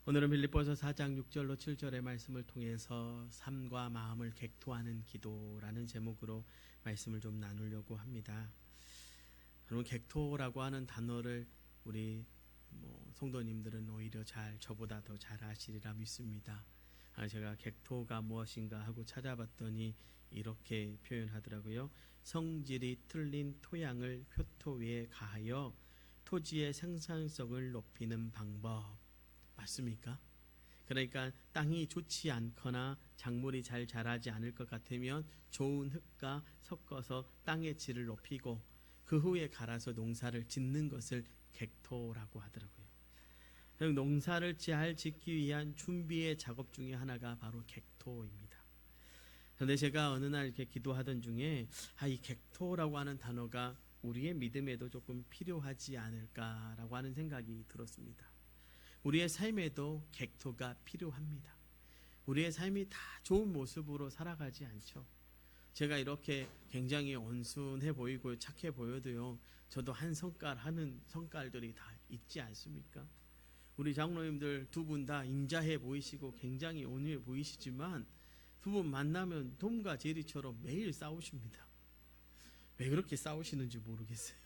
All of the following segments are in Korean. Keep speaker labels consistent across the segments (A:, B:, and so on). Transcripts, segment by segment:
A: 오늘은 빌립보서 4장 6절로 7절의 말씀을 통해서 삶과 마음을 객토하는 기도라는 제목으로 말씀을 좀 나누려고 합니다. 여러분, 객토라고 하는 단어를 우리 성도님들은 오히려 저보다 더 잘 아시리라 믿습니다. 제가 객토가 무엇인가 하고 찾아봤더니 이렇게 표현하더라고요. 성질이 틀린 토양을 표토 위에 가하여 토지의 생산성을 높이는 방법. 맞습니까? 그러니까 땅이 좋지 않거나 작물이 잘 자라지 않을 것 같으면 좋은 흙과 섞어서 땅의 질을 높이고 그 후에 갈아서 농사를 짓는 것을 객토라고 하더라고요. 농사를 잘 짓기 위한 준비의 작업 중에 하나가 바로 객토입니다. 그런데 제가 어느 날 이렇게 기도하던 중에 이 객토라고 하는 단어가 우리의 믿음에도 조금 필요하지 않을까라고 하는 생각이 들었습니다. 우리의 삶에도 객토가 필요합니다. 우리의 삶이 다 좋은 모습으로 살아가지 않죠. 제가 이렇게 굉장히 온순해 보이고 착해 보여도요, 저도 한 성깔 하는 성깔들이 다 있지 않습니까? 우리 장로님들 두 분 다 인자해 보이시고 굉장히 온유해 보이시지만 두 분 만나면 톰과 제리처럼 매일 싸우십니다. 왜 그렇게 싸우시는지 모르겠어요.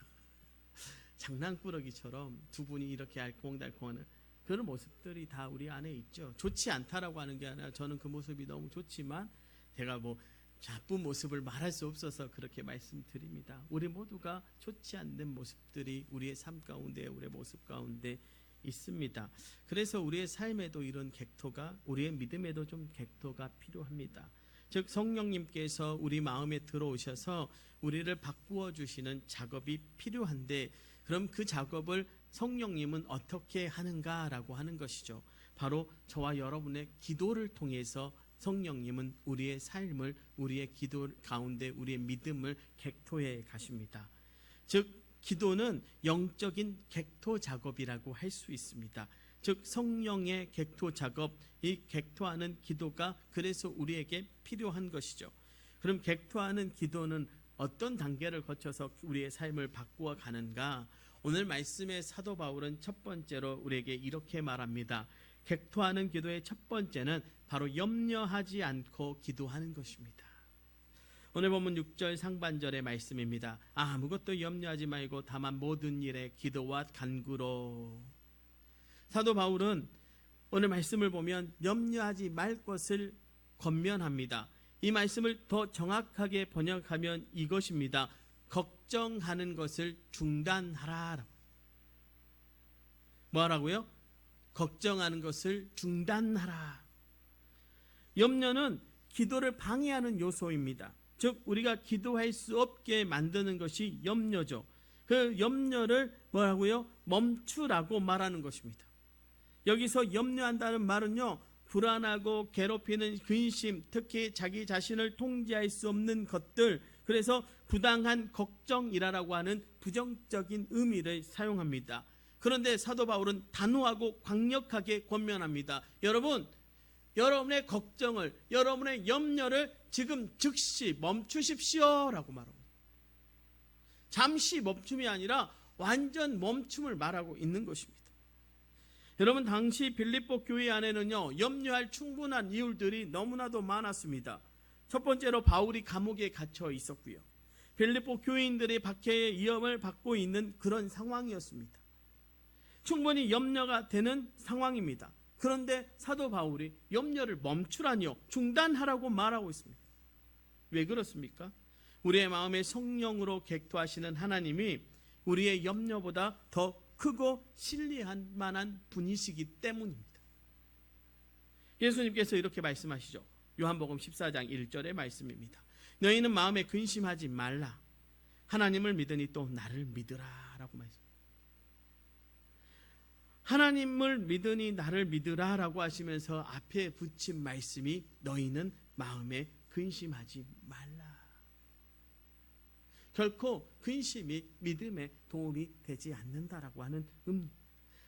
A: 장난꾸러기처럼 두 분이 이렇게 알콩달콩하는 그런 모습들이 다 우리 안에 있죠. 좋지 않다라고 하는 게 아니라 저는 그 모습이 너무 좋지만 제가 나쁜 모습을 말할 수 없어서 그렇게 말씀드립니다. 우리 모두가 좋지 않는 모습들이 우리의 삶 가운데, 우리의 모습 가운데 있습니다. 그래서 우리의 삶에도 이런 객토가, 우리의 믿음에도 좀 객토가 필요합니다. 즉 성령님께서 우리 마음에 들어오셔서 우리를 바꾸어 주시는 작업이 필요한데, 그럼 그 작업을 성령님은 어떻게 하는가라고 하는 것이죠. 바로 저와 여러분의 기도를 통해서 성령님은 우리의 삶을, 우리의 기도 가운데 우리의 믿음을 객토해 가십니다. 즉 기도는 영적인 객토 작업이라고 할 수 있습니다. 즉 성령의 객토 작업, 이 객토하는 기도가 그래서 우리에게 필요한 것이죠. 그럼 객토하는 기도는 어떤 단계를 거쳐서 우리의 삶을 바꾸어 가는가? 오늘 말씀의 사도 바울은 첫 번째로 우리에게 이렇게 말합니다. 객토하는 기도의 첫 번째는 바로 염려하지 않고 기도하는 것입니다. 오늘 본문 6절 상반절의 말씀입니다. 아무것도 염려하지 말고 다만 모든 일에 기도와 간구로. 사도 바울은 오늘 말씀을 보면 염려하지 말 것을 권면합니다. 이 말씀을 더 정확하게 번역하면 이것입니다. 걱정하는 것을 중단하라. 뭐라고요? 걱정하는 것을 중단하라. 염려는 기도를 방해하는 요소입니다. 즉 우리가 기도할 수 없게 만드는 것이 염려죠. 그 염려를 뭐라고요? 멈추라고 말하는 것입니다. 여기서 염려한다는 말은요, 불안하고 괴롭히는 근심, 특히 자기 자신을 통제할 수 없는 것들, 그래서 부당한 걱정이라고 하는 부정적인 의미를 사용합니다. 그런데 사도 바울은 단호하고 강력하게 권면합니다. 여러분, 여러분의 걱정을, 여러분의 염려를 지금 즉시 멈추십시오라고 말합니다. 잠시 멈춤이 아니라 완전 멈춤을 말하고 있는 것입니다. 여러분, 당시 빌립보 교회 안에는요, 염려할 충분한 이유들이 너무나도 많았습니다. 첫 번째로 바울이 감옥에 갇혀 있었고요. 빌립보 교인들이 박해의 위험을 받고 있는 그런 상황이었습니다. 충분히 염려가 되는 상황입니다. 그런데 사도 바울이 염려를 멈추라니요, 중단하라고 말하고 있습니다. 왜 그렇습니까? 우리의 마음에 성령으로 객토하시는 하나님이 우리의 염려보다 더 크고 신뢰할 만한 분이시기 때문입니다. 예수님께서 이렇게 말씀하시죠. 요한복음 14장 1절의 말씀입니다. 너희는 마음에 근심하지 말라. 하나님을 믿으니 또 나를 믿으라 라고 말씀합니다. 하나님을 믿으니 나를 믿으라 라고 하시면서 앞에 붙인 말씀이 너희는 마음에 근심하지 말라. 결코 근심이 믿음에 도움이 되지 않는다라고 하는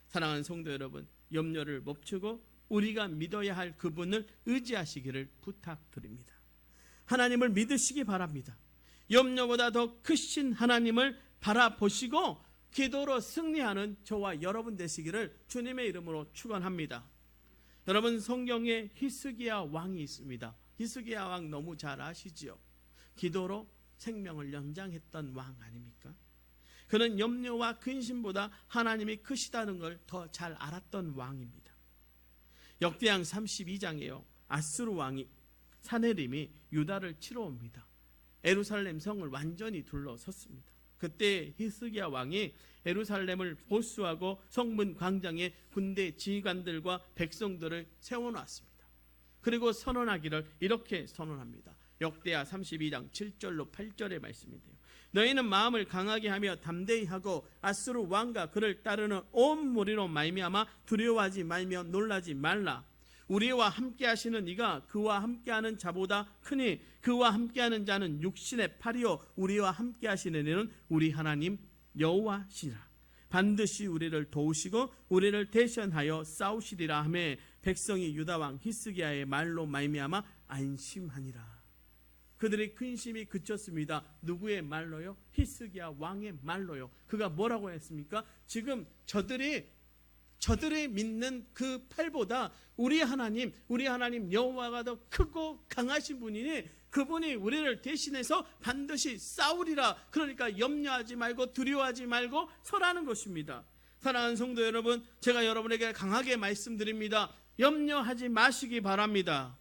A: 사랑하는 성도 여러분, 염려를 멈추고 우리가 믿어야 할 그분을 의지하시기를 부탁드립니다. 하나님을 믿으시기 바랍니다. 염려보다 더 크신 하나님을 바라보시고 기도로 승리하는 저와 여러분 되시기를 주님의 이름으로 축원합니다. 여러분, 성경에 히스기야 왕이 있습니다. 히스기야 왕 너무 잘 아시지요? 기도로 생명을 연장했던 왕 아닙니까? 그는 염려와 근심보다 하나님이 크시다는 걸 더 잘 알았던 왕입니다. 역대상 32장에요. 아스루 왕이 사네림이 유다를 치러 옵니다. 예루살렘 성을 완전히 둘러섰습니다. 그때 히스기야 왕이 예루살렘을 보수하고 성문 광장에 군대 지휘관들과 백성들을 세워놨습니다. 그리고 선언하기를 이렇게 선언합니다. 역대하 32장 7절로 8절의 말씀인데요. 너희는 마음을 강하게 하며 담대히 하고 아수르 왕과 그를 따르는 온 무리로 말미암아 두려워하지 말며 놀라지 말라. 우리와 함께 하시는 이가 그와 함께하는 자보다 크니 그와 함께하는 자는 육신의 팔이요 우리와 함께 하시는 이는 우리 하나님 여호와시라. 반드시 우리를 도우시고 우리를 대신하여 싸우시리라 하매 백성이 유다 왕 히스기야의 말로 말미암아 안심하니라. 그들의 근심이 그쳤습니다. 누구의 말로요? 히스기야 왕의 말로요. 그가 뭐라고 했습니까? 지금 저들이 믿는 그 팔보다 우리 하나님 여호와가 더 크고 강하신 분이니 그분이 우리를 대신해서 반드시 싸우리라. 그러니까 염려하지 말고 두려워하지 말고 서라는 것입니다. 사랑하는 성도 여러분, 제가 여러분에게 강하게 말씀드립니다. 염려하지 마시기 바랍니다.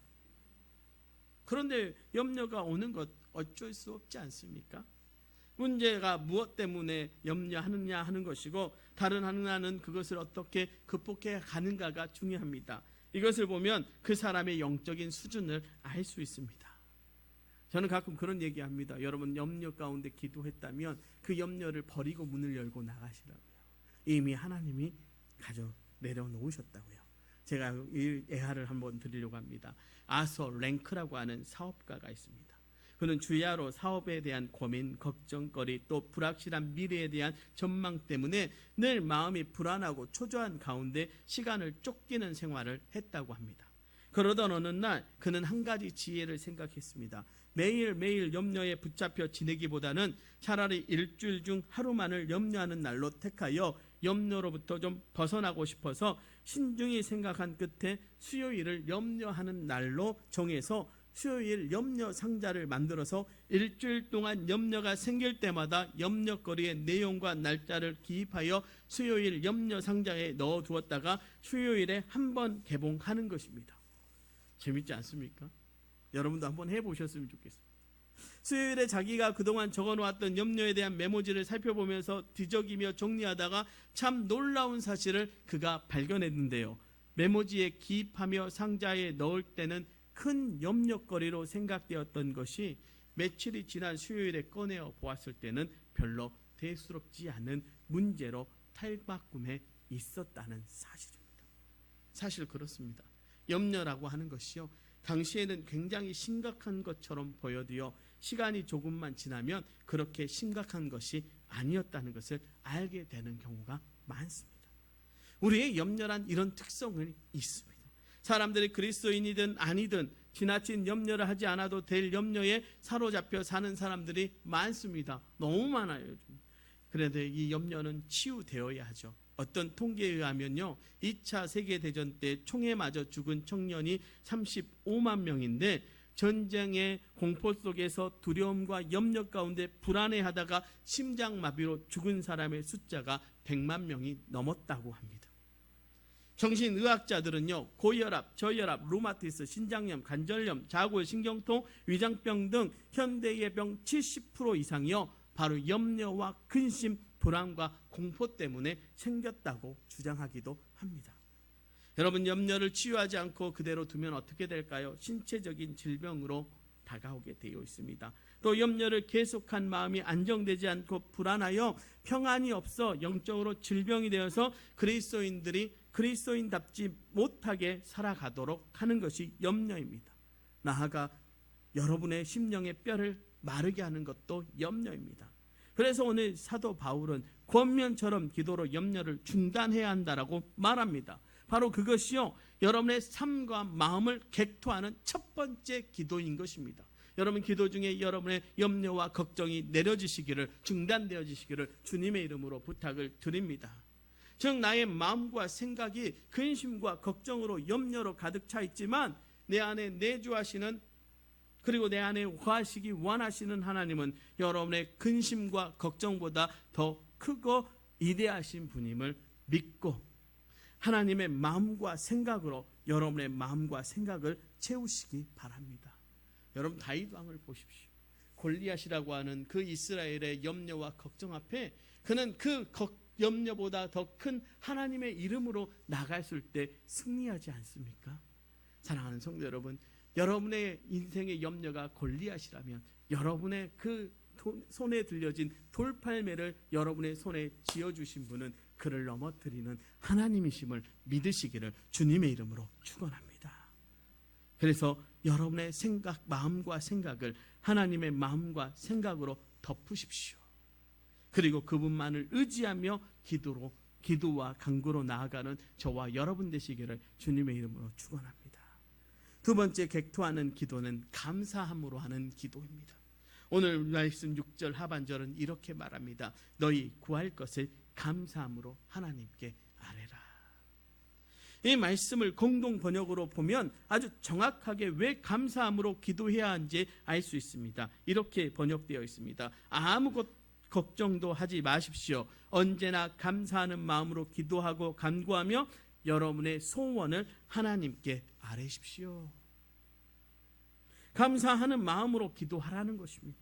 A: 그런데 염려가 오는 것 어쩔 수 없지 않습니까? 문제가 무엇 때문에 염려하느냐 하는 것이고 다른 하나는 그것을 어떻게 극복해 가는가가 중요합니다. 이것을 보면 그 사람의 영적인 수준을 알 수 있습니다. 저는 가끔 그런 얘기합니다. 여러분, 염려 가운데 기도했다면 그 염려를 버리고 문을 열고 나가시라고요. 이미 하나님이 가져 내려놓으셨다고요. 제가 이 예화를 한번 드리려고 합니다. 아서 랭크라고 하는 사업가가 있습니다. 그는 주야로 사업에 대한 고민, 걱정거리, 또 불확실한 미래에 대한 전망 때문에 늘 마음이 불안하고 초조한 가운데 시간을 쫓기는 생활을 했다고 합니다. 그러던 어느 날 그는 한 가지 지혜를 생각했습니다. 매일매일 염려에 붙잡혀 지내기보다는 차라리 일주일 중 하루만을 염려하는 날로 택하여 염려로부터 좀 벗어나고 싶어서 신중히 생각한 끝에 수요일을 염려하는 날로 정해서 수요일 염려 상자를 만들어서 일주일 동안 염려가 생길 때마다 염려거리의 내용과 날짜를 기입하여 수요일 염려 상자에 넣어 두었다가 수요일에 한 번 개봉하는 것입니다. 재밌지 않습니까? 여러분도 한번 해보셨으면 좋겠습니다. 수요일에 자기가 그동안 적어놓았던 염려에 대한 메모지를 살펴보면서 뒤적이며 정리하다가 참 놀라운 사실을 그가 발견했는데요. 메모지에 기입하며 상자에 넣을 때는 큰 염려거리로 생각되었던 것이 며칠이 지난 수요일에 꺼내어 보았을 때는 별로 대수롭지 않은 문제로 탈바꿈해 있었다는 사실입니다. 사실 그렇습니다. 염려라고 하는 것이요, 당시에는 굉장히 심각한 것처럼 보여도요, 시간이 조금만 지나면 그렇게 심각한 것이 아니었다는 것을 알게 되는 경우가 많습니다. 우리의 염려란 이런 특성이 있습니다. 사람들이 그리스도인이든 아니든 지나친 염려를 하지 않아도 될 염려에 사로잡혀 사는 사람들이 많습니다. 너무 많아요, 요즘. 그런데 이 염려는 치유되어야 하죠. 어떤 통계에 의하면요, 2차 세계대전 때 총에 맞아 죽은 청년이 35만 명인데 전쟁의 공포 속에서 두려움과 염려 가운데 불안해하다가 심장마비로 죽은 사람의 숫자가 100만 명이 넘었다고 합니다. 정신의학자들은요, 고혈압, 저혈압, 루마티스, 신장염, 관절염, 자골, 신경통, 위장병 등 현대의 병 70% 이상이요, 바로 염려와 근심, 불안과 공포 때문에 생겼다고 주장하기도 합니다. 여러분, 염려를 치유하지 않고 그대로 두면 어떻게 될까요? 신체적인 질병으로 다가오게 되어 있습니다. 또 염려를 계속한 마음이 안정되지 않고 불안하여 평안이 없어 영적으로 질병이 되어서 그리스도인들이 그리스도인답지 못하게 살아가도록 하는 것이 염려입니다. 나아가 여러분의 심령의 뼈를 마르게 하는 것도 염려입니다. 그래서 오늘 사도 바울은 권면처럼 기도로 염려를 중단해야 한다라고 말합니다. 바로 그것이요, 여러분의 삶과 마음을 객토하는 첫 번째 기도인 것입니다. 여러분, 기도 중에 여러분의 염려와 걱정이 내려지시기를, 중단되어지시기를 주님의 이름으로 부탁을 드립니다. 즉 나의 마음과 생각이 근심과 걱정으로 염려로 가득 차 있지만 내 안에 내주하시는 그리고 내 안에 거하시기 원하시는 하나님은 여러분의 근심과 걱정보다 더 크고 위대하신 분임을 믿고 하나님의 마음과 생각으로 여러분의 마음과 생각을 채우시기 바랍니다. 여러분 다윗 왕을 보십시오. 골리앗이라고 하는 그 이스라엘의 염려와 걱정 앞에 그는 그 염려보다 더 큰 하나님의 이름으로 나갔을 때 승리하지 않습니까? 사랑하는 성도 여러분, 여러분의 인생의 염려가 골리앗이라면 여러분의 그 손에 들려진 돌팔매를 여러분의 손에 쥐어주신 분은 그를 넘어뜨리는 하나님이심을 믿으시기를 주님의 이름으로 축원합니다. 그래서 여러분의 생각, 마음과 생각을 하나님의 마음과 생각으로 덮으십시오. 그리고 그분만을 의지하며 기도와 간구로 나아가는 저와 여러분 되시기를 주님의 이름으로 축원합니다. 두 번째 객투하는 기도는 감사함으로 하는 기도입니다. 오늘 말씀 6절 하반절은 이렇게 말합니다. 너희 구할 것을 감사함으로 하나님께 아뢰라. 이 말씀을 공동 번역으로 보면 아주 정확하게 왜 감사함으로 기도해야 하는지 알 수 있습니다. 이렇게 번역되어 있습니다. 아무 걱정도 하지 마십시오. 언제나 감사하는 마음으로 기도하고 간구하며 여러분의 소원을 하나님께 아뢰십시오. 감사하는 마음으로 기도하라는 것입니다.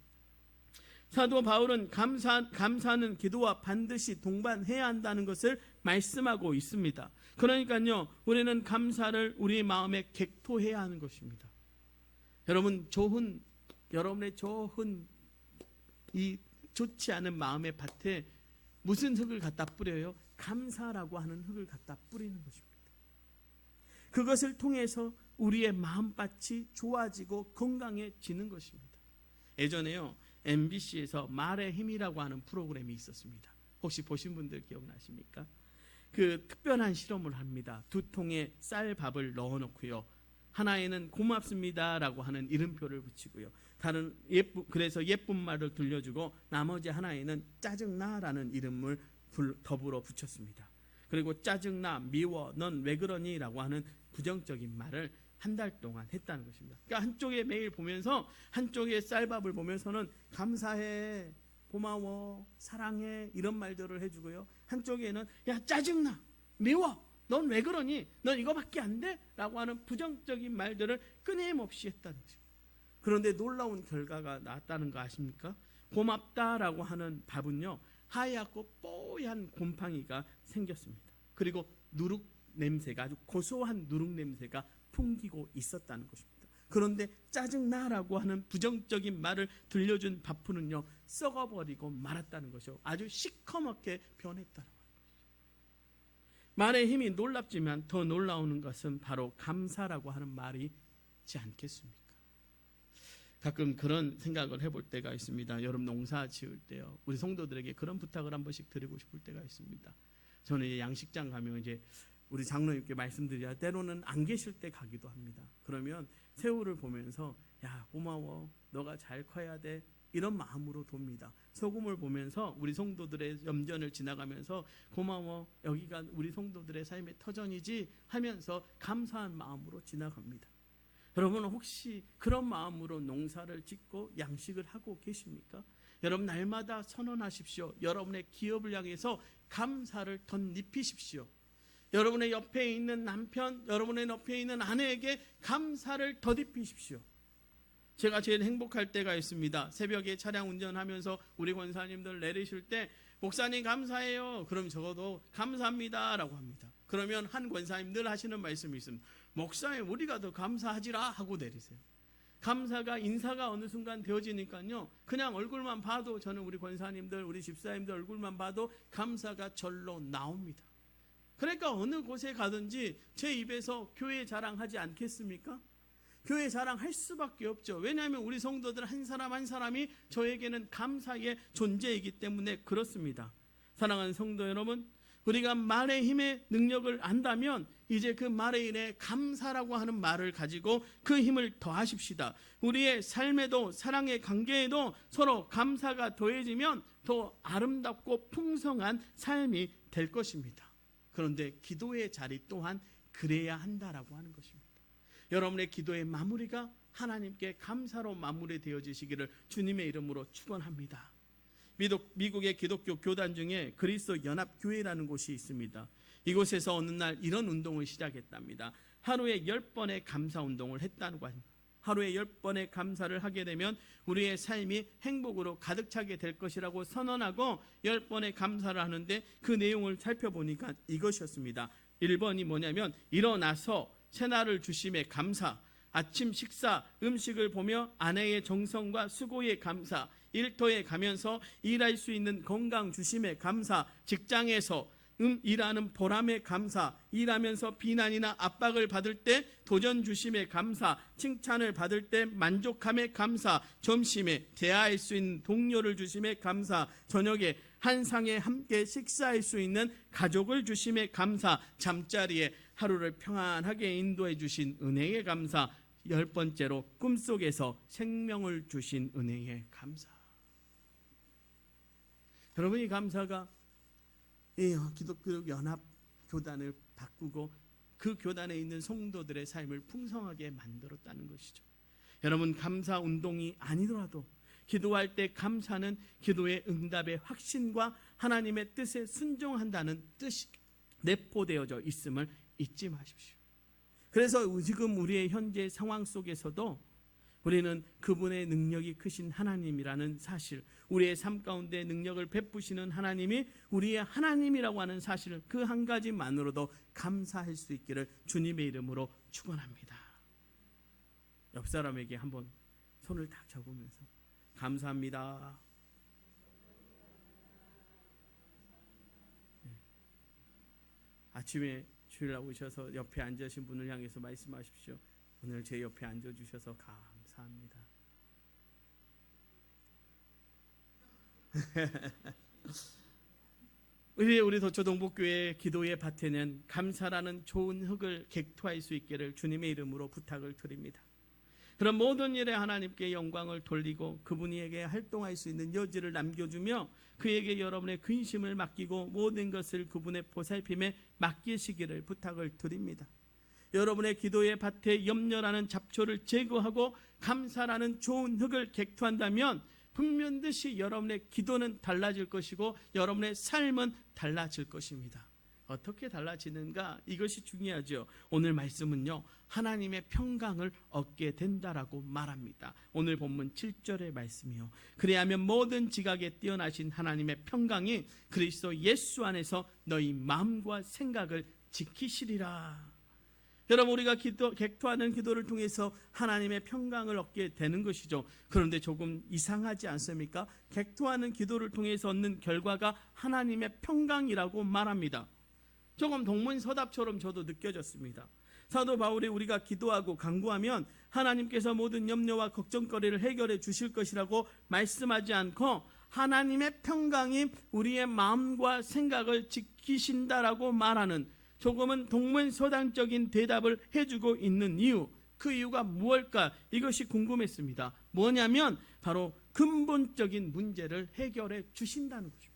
A: 사도 바울은 감사하는 기도와 반드시 동반해야 한다는 것을 말씀하고 있습니다. 그러니까요, 우리는 감사를 우리 마음에 객토해야 하는 것입니다. 여러분의 좋은 이 좋지 않은 마음의 밭에 무슨 흙을 갖다 뿌려요? 감사라고 하는 흙을 갖다 뿌리는 것입니다. 그것을 통해서 우리의 마음밭이 좋아지고 건강해지는 것입니다. 예전에요, MBC에서 말의 힘이라고 하는 프로그램이 있었습니다. 혹시 보신 분들 기억나십니까? 그 특별한 실험을 합니다. 2통에 쌀밥을 넣어놓고요, 하나에는 고맙습니다라고 하는 이름표를 붙이고요, 그래서 예쁜 말을 들려주고 나머지 하나에는 짜증나라는 이름을 더불어 붙였습니다. 그리고 짜증나, 미워, 넌 왜 그러니? 라고 하는 부정적인 말을 한 달 동안 했다는 것입니다. 그러니까 한쪽에 매일 보면서, 한쪽에 쌀밥을 보면서는 감사해, 고마워, 사랑해 이런 말들을 해주고요, 한쪽에는 야 짜증나, 미워, 넌 왜 그러니? 넌 이거밖에 안 돼? 라고 하는 부정적인 말들을 끊임없이 했다는 것입니다. 그런데 놀라운 결과가 나왔다는 거 아십니까? 고맙다라고 하는 밥은요, 하얗고 뽀얀 곰팡이가 생겼습니다. 그리고 누룩 냄새가, 아주 고소한 누룩 냄새가 풍기고 있었다는 것입니다. 그런데 짜증나라고 하는 부정적인 말을 들려준 밥풀은요, 썩어버리고 말았다는 것이요, 아주 시커멓게 변했다는 거예요. 말의 힘이 놀랍지만 더 놀라운 것은 바로 감사라고 하는 말이지 않겠습니까? 가끔 그런 생각을 해볼 때가 있습니다. 여러분 농사 지을 때요, 우리 성도들에게 그런 부탁을 한 번씩 드리고 싶을 때가 있습니다. 저는 이제 양식장 가면 이제 우리 장로님께 말씀드려야 때로는 안 계실 때 가기도 합니다. 그러면 새우를 보면서 야 고마워, 너가 잘 커야 돼, 이런 마음으로 돕니다. 소금을 보면서 우리 성도들의 염전을 지나가면서 고마워, 여기가 우리 성도들의 삶의 터전이지 하면서 감사한 마음으로 지나갑니다. 여러분은 혹시 그런 마음으로 농사를 짓고 양식을 하고 계십니까? 여러분 날마다 선언하십시오. 여러분의 기업을 향해서 감사를 덧입히십시오. 여러분의 옆에 있는 남편, 여러분의 옆에 있는 아내에게 감사를 덧입히십시오. 제가 제일 행복할 때가 있습니다. 새벽에 차량 운전하면서 우리 권사님들 내리실 때 목사님 감사해요. 그럼 적어도 감사합니다 라고 합니다. 그러면 한 권사님 늘 하시는 말씀이 있습니다. 목사님 우리가 더 감사하지라 하고 내리세요. 감사가 인사가 어느 순간 되어지니까요, 그냥 얼굴만 봐도, 저는 우리 권사님들, 우리 집사님들 얼굴만 봐도 감사가 절로 나옵니다. 그러니까 어느 곳에 가든지 제 입에서 교회 자랑하지 않겠습니까? 교회 자랑할 수밖에 없죠. 왜냐하면 우리 성도들 한 사람 한 사람이 저에게는 감사의 존재이기 때문에 그렇습니다. 사랑하는 성도 여러분, 우리가 말의 힘의 능력을 안다면 이제 그 말에 인해 감사라고 하는 말을 가지고 그 힘을 더하십시다. 우리의 삶에도, 사랑의 관계에도 서로 감사가 더해지면 더 아름답고 풍성한 삶이 될 것입니다. 그런데 기도의 자리 또한 그래야 한다라고 하는 것입니다. 여러분의 기도의 마무리가 하나님께 감사로 마무리되어지시기를 주님의 이름으로 축원합니다. 미국의 기독교 교단 중에 그리스도 연합교회라는 곳이 있습니다. 이곳에서 어느 날 이런 운동을 시작했답니다. 하루에 10번의 감사 운동을 했다는 거예요. 하루에 10번의 감사를 하게 되면 우리의 삶이 행복으로 가득 차게 될 것이라고 선언하고 10번의 감사를 하는데 그 내용을 살펴보니까 이것이었습니다. 1번이 뭐냐면 일어나서 새날을 주심에 감사, 아침 식사 음식을 보며 아내의 정성과 수고에 감사, 일터에 가면서 일할 수 있는 건강 주심에 감사, 직장에서 일하는 보람에 감사, 일하면서 비난이나 압박을 받을 때 도전 주심에 감사, 칭찬을 받을 때 만족함에 감사, 점심에 대화할 수 있는 동료를 주심에 감사, 저녁에 한 상에 함께 식사할 수 있는 가족을 주심에 감사, 잠자리에 하루를 평안하게 인도해 주신 은혜에 감사, 10번째로 꿈속에서 생명을 주신 은혜에 감사. 여러분, 이 감사가 기독교 연합 교단을 바꾸고 그 교단에 있는 성도들의 삶을 풍성하게 만들었다는 것이죠. 여러분, 감사 운동이 아니더라도 기도할 때 감사는 기도의 응답의 확신과 하나님의 뜻에 순종한다는 뜻이 내포되어져 있음을 잊지 마십시오. 그래서 지금 우리의 현재 상황 속에서도 우리는 그분의 능력이 크신 하나님이라는 사실, 우리의 삶 가운데 능력을 베푸시는 하나님이 우리의 하나님이라고 하는 사실, 그 한 가지만으로도 감사할 수 있기를 주님의 이름으로 축원합니다. 옆 사람에게 한번 손을 딱 잡으면서 감사합니다. 아침에 주일날 오셔서 옆에 앉으신 분을 향해서 말씀하십시오. 오늘 제 옆에 앉아주셔서 감사합니다. 우리 도초동복교회 기도의 밭에는 감사라는 좋은 흙을 객투할 수 있기를 주님의 이름으로 부탁을 드립니다. 그런 모든 일에 하나님께 영광을 돌리고 그분에게 활동할 수 있는 여지를 남겨주며 그에게 여러분의 근심을 맡기고 모든 것을 그분의 보살핌에 맡기시기를 부탁을 드립니다. 여러분의 기도의 밭에 염려라는 잡초를 제거하고 감사라는 좋은 흙을 객투한다면 분명듯이 여러분의 기도는 달라질 것이고 여러분의 삶은 달라질 것입니다. 어떻게 달라지는가? 이것이 중요하죠. 오늘 말씀은요, 하나님의 평강을 얻게 된다라고 말합니다. 오늘 본문 7절의 말씀이요, 그리하면 모든 지각에 뛰어나신 하나님의 평강이 그리스도 예수 안에서 너희 마음과 생각을 지키시리라. 여러분, 우리가 객투하는 기도를 통해서 하나님의 평강을 얻게 되는 것이죠. 그런데 조금 이상하지 않습니까? 객투하는 기도를 통해서 얻는 결과가 하나님의 평강이라고 말합니다. 조금 동문서답처럼 저도 느껴졌습니다. 사도 바울이 우리가 기도하고 간구하면 하나님께서 모든 염려와 걱정거리를 해결해 주실 것이라고 말씀하지 않고 하나님의 평강이 우리의 마음과 생각을 지키신다라고 말하는, 조금은 동문서답적인 대답을 해주고 있는 이유, 그 이유가 무엇일까? 이것이 궁금했습니다. 뭐냐면 바로 근본적인 문제를 해결해 주신다는 거죠.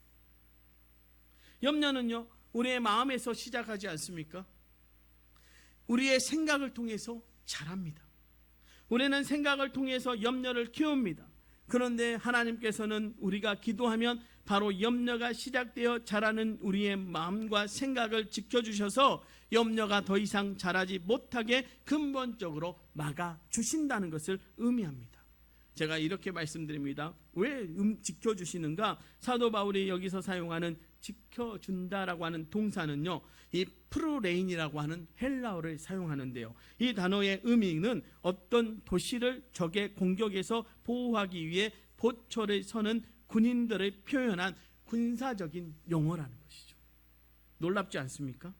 A: 염려는요, 우리의 마음에서 시작하지 않습니까? 우리의 생각을 통해서 자랍니다. 우리는 생각을 통해서 염려를 키웁니다. 그런데 하나님께서는 우리가 기도하면 바로 염려가 시작되어 자라는 우리의 마음과 생각을 지켜주셔서 염려가 더 이상 자라지 못하게 근본적으로 막아주신다는 것을 의미합니다. 제가 이렇게 말씀드립니다. 왜 지켜주시는가? 사도 바울이 여기서 사용하는 지켜준다라고 하는 동사는요, 이 프루레인이라고 하는 헬라어를 사용하는데요, 이 단어의 의미는 어떤 도시를 적의 공격에서 보호하기 위해 보초를 서는 군인들을 표현한 군사적인 용어라는 것이죠. 놀랍지 않습니까?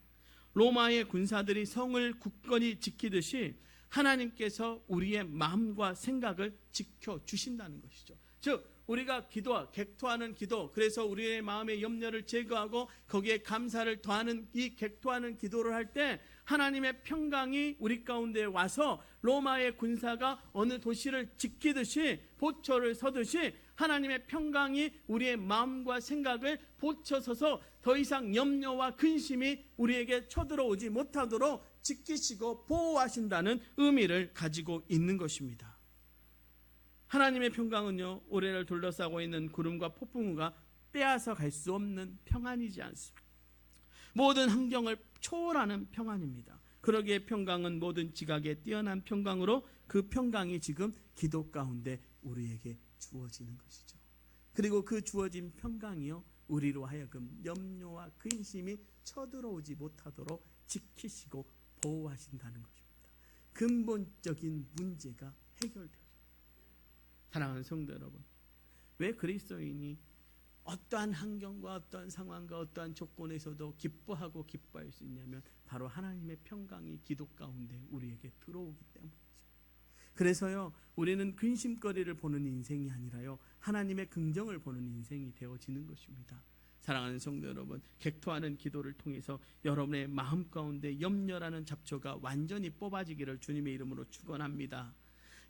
A: 로마의 군사들이 성을 굳건히 지키듯이 하나님께서 우리의 마음과 생각을 지켜주신다는 것이죠. 즉 우리가 객투하는 기도, 그래서 우리의 마음의 염려를 제거하고 거기에 감사를 더하는 이 객투하는 기도를 할 때 하나님의 평강이 우리 가운데 와서 로마의 군사가 어느 도시를 지키듯이 보초를 서듯이 하나님의 평강이 우리의 마음과 생각을 보쳐서서 더 이상 염려와 근심이 우리에게 쳐들어오지 못하도록 지키시고 보호하신다는 의미를 가지고 있는 것입니다. 하나님의 평강은요, 올해를 둘러싸고 있는 구름과 폭풍우가 빼앗아 갈 수 없는 평안이지 않습니다. 모든 환경을 초월하는 평안입니다. 그러기에 평강은 모든 지각에 뛰어난 평강으로 그 평강이 지금 기도 가운데 우리에게 주어지는 것이죠. 그리고 그 주어진 평강이요, 우리로 하여금 염려와 근심이 쳐들어오지 못하도록 지키시고 보호하신다는 것입니다. 근본적인 문제가 해결되어요. 사랑하는 성도 여러분, 왜 그리스도인이 어떠한 환경과 어떠한 상황과 어떠한 조건에서도 기뻐하고 기뻐할 수 있냐면 바로 하나님의 평강이 기도 가운데 우리에게 들어오기 때문이죠. 그래서요, 우리는 근심거리를 보는 인생이 아니라요, 하나님의 긍정을 보는 인생이 되어지는 것입니다. 사랑하는 성도 여러분, 객토하는 기도를 통해서 여러분의 마음 가운데 염려라는 잡초가 완전히 뽑아지기를 주님의 이름으로 축원합니다.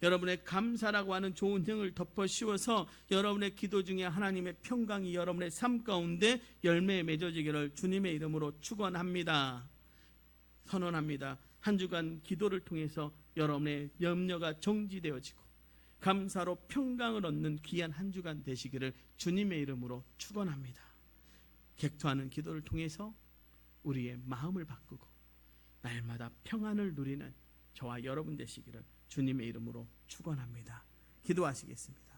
A: 여러분의 감사라고 하는 좋은 행을 덮어 씌워서 여러분의 기도 중에 하나님의 평강이 여러분의 삶 가운데 열매에 맺어지기를 주님의 이름으로 축원합니다. 선언합니다. 한 주간 기도를 통해서 여러분의 염려가 정지되어지고 감사로 평강을 얻는 귀한 한 주간 되시기를 주님의 이름으로 축원합니다. 객투하는 기도를 통해서 우리의 마음을 바꾸고 날마다 평안을 누리는 저와 여러분 되시기를 주님의 이름으로 축원합니다. 기도하시겠습니다.